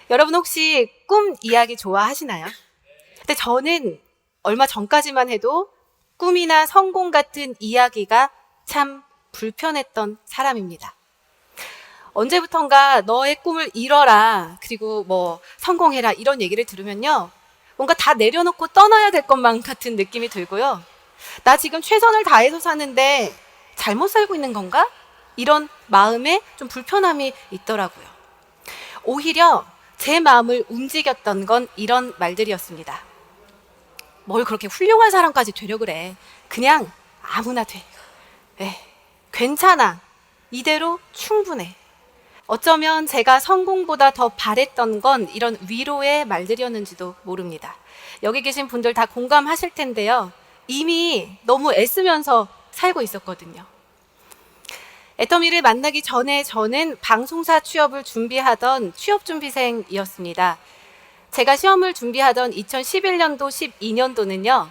여러분 혹시 꿈 이야기 좋아하시나요? 근데 저는 얼마 전까지만 해도 꿈이나 성공 같은 이야기가 참 불편했던 사람입니다. 언제부턴가 너의 꿈을 이뤄라, 그리고 뭐 성공해라 이런 얘기를 들으면요, 뭔가 다 내려놓고 떠나야 될 것만 같은 느낌이 들고요. 나 지금 최선을 다해서 사는데 잘못 살고 있는 건가? 이런 마음에 좀 불편함이 있더라고요. 오히려 제 마음을 움직였던 건 이런 말들이었습니다. 뭘 그렇게 훌륭한 사람까지 되려 그래. 그냥 아무나 돼. 괜찮아. 이대로 충분해. 어쩌면 제가 성공보다 더 바랬던 건 이런 위로의 말들이었는지도 모릅니다. 여기 계신 분들 다 공감하실 텐데요. 이미 너무 애쓰면서 살고 있었거든요. 애터미를 만나기 전에 저는 방송사 취업을 준비하던 취업준비생이었습니다. 제가 시험을 준비하던 2011년도, 12년도는요,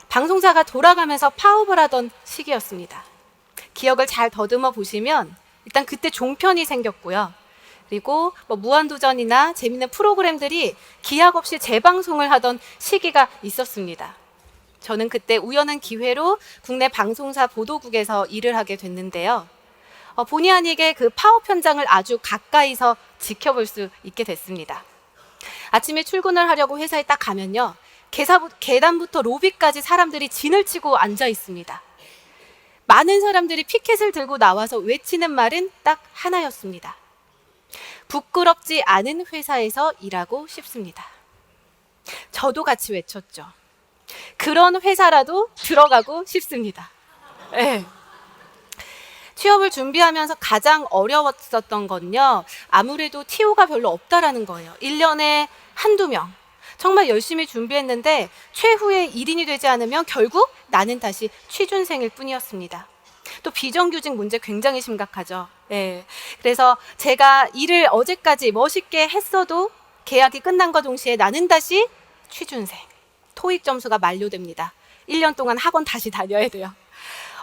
방송사가 돌아가면서 파업을 하던 시기였습니다. 기억을 잘 더듬어 보시면 일단 그때 종편이 생겼고요. 그리고 뭐 무한도전이나 재밌는 프로그램들이 기약 없이 재방송을 하던 시기가 있었습니다. 저는 그때 우연한 기회로 국내 방송사 보도국에서 일을 하게 됐는데요. 본의 아니게 그 파업 현장을 아주 가까이서 지켜볼 수 있게 됐습니다. 아침에 출근을 하려고 회사에 딱 가면요, 계단부터 로비까지 사람들이 진을 치고 앉아 있습니다. 많은 사람들이 피켓을 들고 나와서 외치는 말은 딱 하나였습니다. 부끄럽지 않은 회사에서 일하고 싶습니다. 저도 같이 외쳤죠. 그런 회사라도 들어가고 싶습니다. 네. 취업을 준비하면서 가장 어려웠었던 건요, 아무래도 TO가 별로 없다라는 거예요. 1년에 한두 명. 정말 열심히 준비했는데 최후의 1인이 되지 않으면 결국 나는 다시 취준생일 뿐이었습니다. 또 비정규직 문제 굉장히 심각하죠. 그래서 제가 일을 어제까지 멋있게 했어도 계약이 끝난과 동시에 나는 다시 취준생. 토익 점수가 만료됩니다. 1년 동안 학원 다시 다녀야 돼요.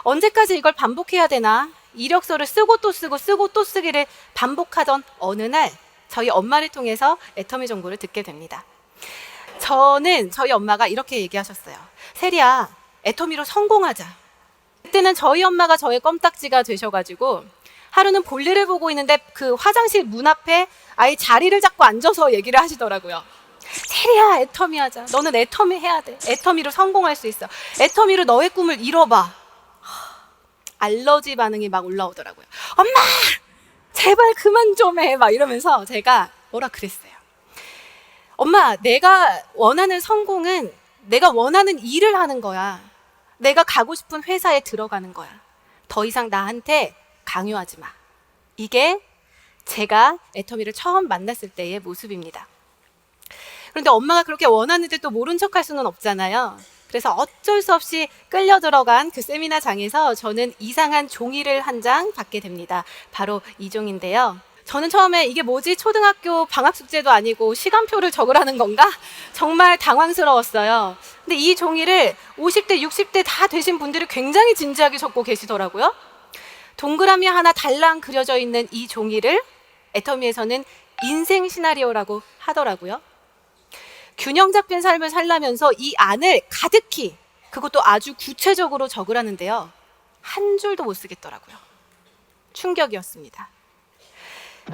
언제까지 이걸 반복해야 되나? 이력서를 쓰고 또 쓰고 쓰고 또 쓰기를 반복하던 어느 날 저희 엄마를 통해서 애터미 정보를 듣게 됩니다. 저희 엄마가 이렇게 얘기하셨어요. 세리야, 애터미로 성공하자. 그때는 저희 엄마가 저의 껌딱지가 되셔가지고 하루는 볼일을 보고 있는데 그 화장실 문 앞에 아예 자리를 잡고 앉아서 얘기를 하시더라고요. 세리야, 애터미 하자. 너는 애터미 해야 돼. 애터미로 성공할 수 있어. 애터미로 너의 꿈을 이뤄봐. 알러지 반응이 막 올라오더라고요. 엄마! 제발 그만 좀 해! 막 이러면서 제가 뭐라 그랬어요. 엄마, 내가 원하는 성공은 내가 원하는 일을 하는 거야. 내가 가고 싶은 회사에 들어가는 거야. 더 이상 나한테 강요하지 마. 이게 제가 애터미를 처음 만났을 때의 모습입니다. 그런데 엄마가 그렇게 원하는데 또 모른 척할 수는 없잖아요. 그래서 어쩔 수 없이 끌려 들어간 그 세미나장에서 저는 이상한 종이를 한 장 받게 됩니다. 바로 이 종인데요. 저는 처음에 이게 뭐지? 초등학교 방학 숙제도 아니고 시간표를 적으라는 건가? 정말 당황스러웠어요. 근데 이 종이를 50대, 60대 다 되신 분들이 굉장히 진지하게 적고 계시더라고요. 동그라미 하나 달랑 그려져 있는 이 종이를 애터미에서는 인생 시나리오라고 하더라고요. 균형 잡힌 삶을 살려면서 이 안을 가득히, 그것도 아주 구체적으로 적으라는데요, 한 줄도 못 쓰겠더라고요. 충격이었습니다.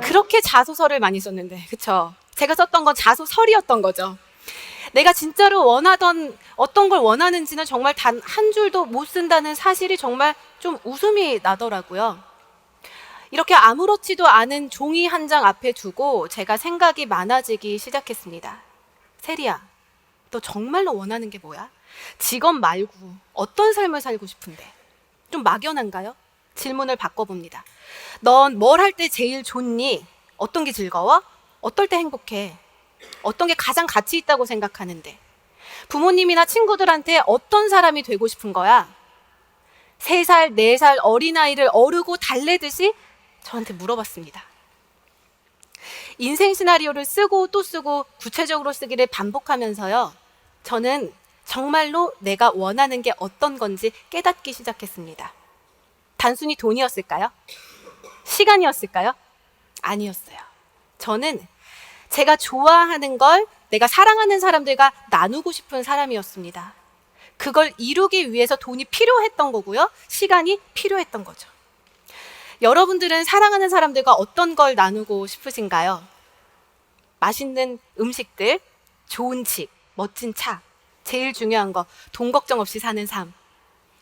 그렇게 자소서를 많이 썼는데, 그쵸? 제가 썼던 건 자소설이었던 거죠. 내가 진짜로 원하던 어떤 걸 원하는지는 정말 단 한 줄도 못 쓴다는 사실이 정말 좀 웃음이 나더라고요. 이렇게 아무렇지도 않은 종이 한 장 앞에 두고 제가 생각이 많아지기 시작했습니다. 세리야, 너 정말로 원하는 게 뭐야? 직업 말고 어떤 삶을 살고 싶은데? 좀 막연한가요? 질문을 바꿔봅니다. 넌 뭘 할 때 제일 좋니? 어떤 게 즐거워? 어떨 때 행복해? 어떤 게 가장 가치 있다고 생각하는데? 부모님이나 친구들한테 어떤 사람이 되고 싶은 거야? 3살, 4살 어린아이를 어르고 달래듯이 저한테 물어봤습니다. 인생 시나리오를 쓰고 또 쓰고 구체적으로 쓰기를 반복하면서요, 저는 정말로 내가 원하는 게 어떤 건지 깨닫기 시작했습니다. 단순히 돈이었을까요? 시간이었을까요? 아니었어요. 저는 제가 좋아하는 걸 내가 사랑하는 사람들과 나누고 싶은 사람이었습니다. 그걸 이루기 위해서 돈이 필요했던 거고요. 시간이 필요했던 거죠. 여러분들은 사랑하는 사람들과 어떤 걸 나누고 싶으신가요? 맛있는 음식들, 좋은 집, 멋진 차, 제일 중요한 거, 돈 걱정 없이 사는 삶,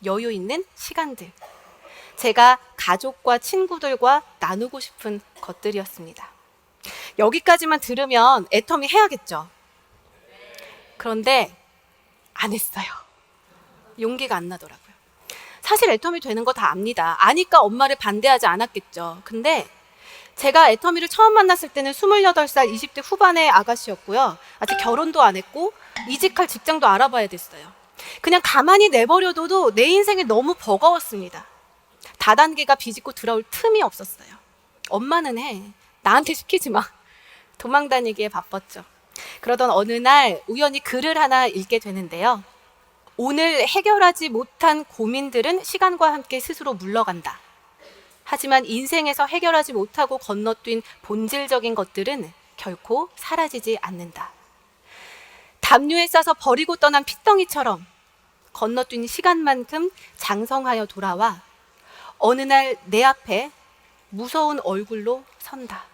여유 있는 시간들. 제가 가족과 친구들과 나누고 싶은 것들이었습니다. 여기까지만 들으면 애터미 해야겠죠. 그런데 안 했어요. 용기가 안 나더라고요. 사실 애터미 되는 거 다 압니다. 아니까 엄마를 반대하지 않았겠죠. 근데 제가 애터미를 처음 만났을 때는 28살 20대 후반의 아가씨였고요. 아직 결혼도 안 했고 이직할 직장도 알아봐야 됐어요. 그냥 가만히 내버려둬도 내 인생이 너무 버거웠습니다. 다단계가 비집고 들어올 틈이 없었어요. 엄마는 해. 나한테 시키지 마. 도망 다니기에 바빴죠. 그러던 어느 날 우연히 글을 하나 읽게 되는데요. 오늘 해결하지 못한 고민들은 시간과 함께 스스로 물러간다. 하지만 인생에서 해결하지 못하고 건너뛴 본질적인 것들은 결코 사라지지 않는다. 담요에 싸서 버리고 떠난 핏덩이처럼 건너뛴 시간만큼 장성하여 돌아와 어느 날 내 앞에 무서운 얼굴로 선다.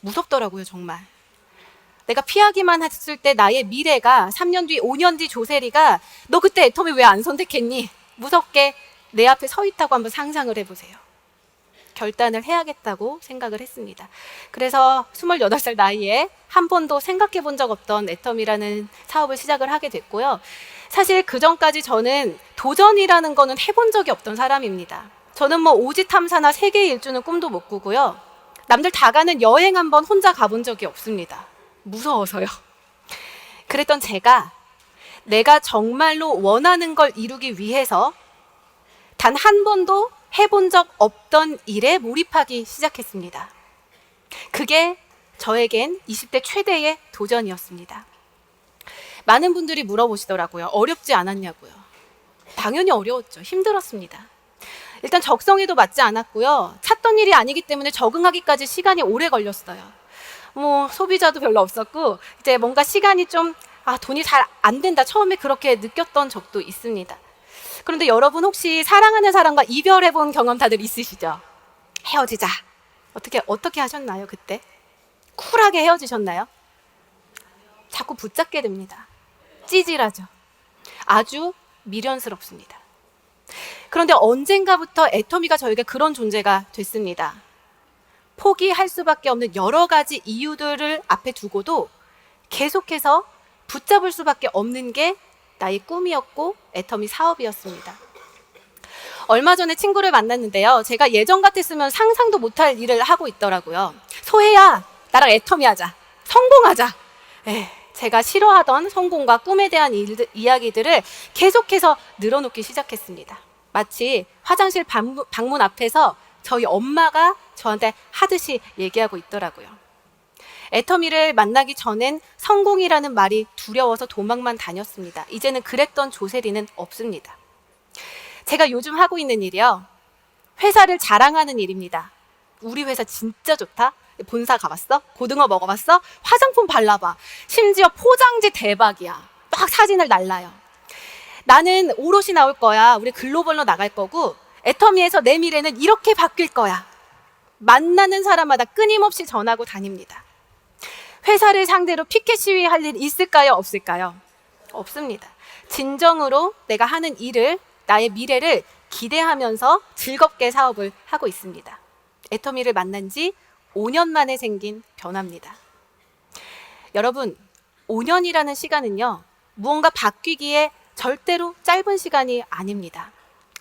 무섭더라고요, 정말. 내가 피하기만 했을 때 나의 미래가 3년 뒤, 5년 뒤 조세리가 너 그때 애터미 왜 안 선택했니? 무섭게 내 앞에 서 있다고 한번 상상을 해보세요. 결단을 해야겠다고 생각을 했습니다. 그래서 28살 나이에 한 번도 생각해 본 적 없던 애터미라는 사업을 시작을 하게 됐고요. 사실 그 전까지 저는 도전이라는 거는 해본 적이 없던 사람입니다. 저는 뭐 오지 탐사나 세계 일주는 꿈도 못 꾸고요. 남들 다 가는 여행 한번 혼자 가본 적이 없습니다. 무서워서요. 그랬던 제가 내가 정말로 원하는 걸 이루기 위해서 단 한 번도 해본 적 없던 일에 몰입하기 시작했습니다. 그게 저에겐 20대 최대의 도전이었습니다. 많은 분들이 물어보시더라고요. 어렵지 않았냐고요. 당연히 어려웠죠. 힘들었습니다. 일단 적성에도 맞지 않았고요. 찾던 일이 아니기 때문에 적응하기까지 시간이 오래 걸렸어요. 뭐 소비자도 별로 없었고 이제 뭔가 시간이 좀 돈이 잘 안 된다. 처음에 그렇게 느꼈던 적도 있습니다. 그런데 여러분 혹시 사랑하는 사람과 이별해 본 경험 다들 있으시죠? 헤어지자. 어떻게 하셨나요, 그때? 쿨하게 헤어지셨나요? 자꾸 붙잡게 됩니다. 찌질하죠. 아주 미련스럽습니다. 그런데 언젠가부터 애터미가 저에게 그런 존재가 됐습니다. 포기할 수밖에 없는 여러 가지 이유들을 앞에 두고도 계속해서 붙잡을 수밖에 없는 게 나의 꿈이었고 애터미 사업이었습니다. 얼마 전에 친구를 만났는데요. 제가 예전 같았으면 상상도 못할 일을 하고 있더라고요. 소혜야, 나랑 애터미 하자. 성공하자. 제가 싫어하던 성공과 꿈에 대한 이야기들을 계속해서 늘어놓기 시작했습니다. 마치 화장실 방문 앞에서 저희 엄마가 저한테 하듯이 얘기하고 있더라고요. 애터미를 만나기 전엔 성공이라는 말이 두려워서 도망만 다녔습니다. 이제는 그랬던 조세리는 없습니다. 제가 요즘 하고 있는 일이요. 회사를 자랑하는 일입니다. 우리 회사 진짜 좋다. 본사 가봤어? 고등어 먹어봤어? 화장품 발라봐. 심지어 포장지 대박이야. 막 사진을 날라요. 나는 오롯이 나올 거야. 우리 글로벌로 나갈 거고 애터미에서 내 미래는 이렇게 바뀔 거야. 만나는 사람마다 끊임없이 전하고 다닙니다. 회사를 상대로 피켓 시위 할 일 있을까요? 없을까요? 없습니다. 진정으로 내가 하는 일을, 나의 미래를 기대하면서 즐겁게 사업을 하고 있습니다. 애터미를 만난 지 5년 만에 생긴 변화입니다. 여러분, 5년이라는 시간은요, 무언가 바뀌기에 절대로 짧은 시간이 아닙니다.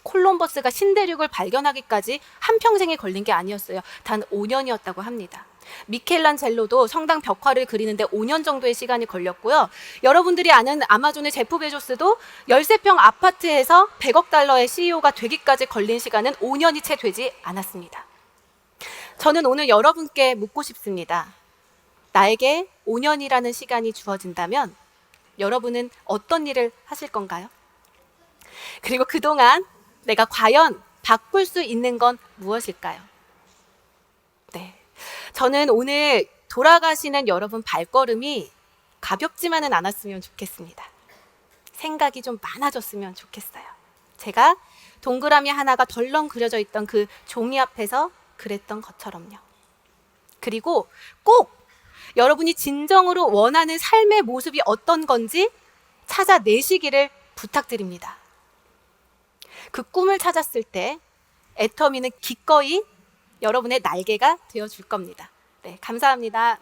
콜럼버스가 신대륙을 발견하기까지 한평생이 걸린 게 아니었어요. 단 5년이었다고 합니다. 미켈란젤로도 성당 벽화를 그리는데 5년 정도의 시간이 걸렸고요. 여러분들이 아는 아마존의 제프 베조스도 13평 아파트에서 100억 달러의 CEO가 되기까지 걸린 시간은 5년이 채 되지 않았습니다. 저는 오늘 여러분께 묻고 싶습니다. 나에게 5년이라는 시간이 주어진다면 여러분은 어떤 일을 하실 건가요? 그리고 그동안 내가 과연 바꿀 수 있는 건 무엇일까요? 네. 저는 오늘 돌아가시는 여러분 발걸음이 가볍지만은 않았으면 좋겠습니다. 생각이 좀 많아졌으면 좋겠어요. 제가 동그라미 하나가 덜렁 그려져 있던 그 종이 앞에서 그랬던 것처럼요. 그리고 꼭 여러분이 진정으로 원하는 삶의 모습이 어떤 건지 찾아내시기를 부탁드립니다. 그 꿈을 찾았을 때 애터미는 기꺼이 여러분의 날개가 되어줄 겁니다. 네, 감사합니다.